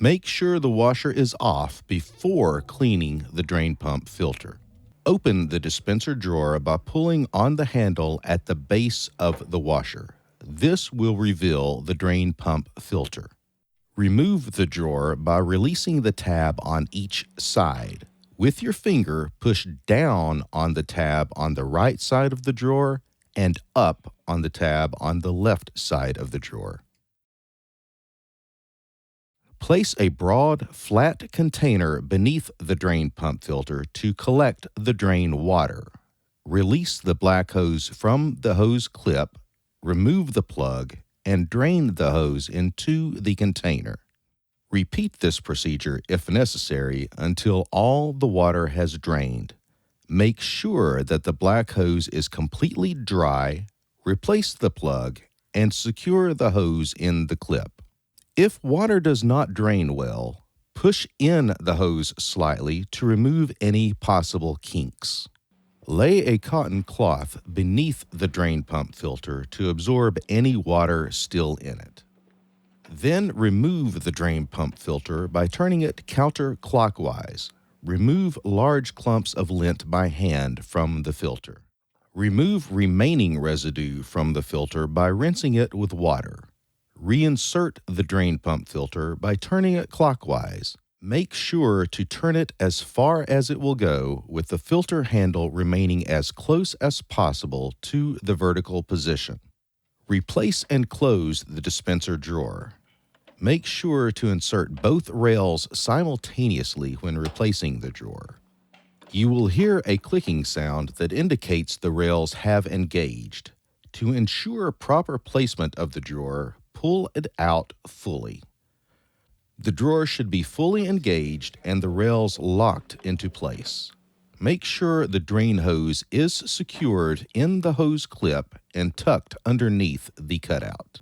Make sure the washer is off before cleaning the drain pump filter. Open the dispenser drawer by pulling on the handle at the base of the washer. This will reveal the drain pump filter. Remove the drawer by releasing the tab on each side. With your finger, push down on the tab on the right side of the drawer and up on the tab on the left side of the drawer. Place a broad, flat container beneath the drain pump filter to collect the drain water. Release the black hose from the hose clip, remove the plug, and drain the hose into the container. Repeat this procedure if necessary until all the water has drained. Make sure that the black hose is completely dry, replace the plug, and secure the hose in the clip. If water does not drain well, push in the hose slightly to remove any possible kinks. Lay a cotton cloth beneath the drain pump filter to absorb any water still in it. Then remove the drain pump filter by turning it counterclockwise. Remove large clumps of lint by hand from the filter. Remove remaining residue from the filter by rinsing it with water. Reinsert the drain pump filter by turning it clockwise. Make sure to turn it as far as it will go, with the filter handle remaining as close as possible to the vertical position. Replace and close the dispenser drawer. Make sure to insert both rails simultaneously when replacing the drawer. You will hear a clicking sound that indicates the rails have engaged. To ensure proper placement of the drawer, pull it out fully. The drawer should be fully engaged and the rails locked into place. Make sure the drain hose is secured in the hose clip and tucked underneath the cutout.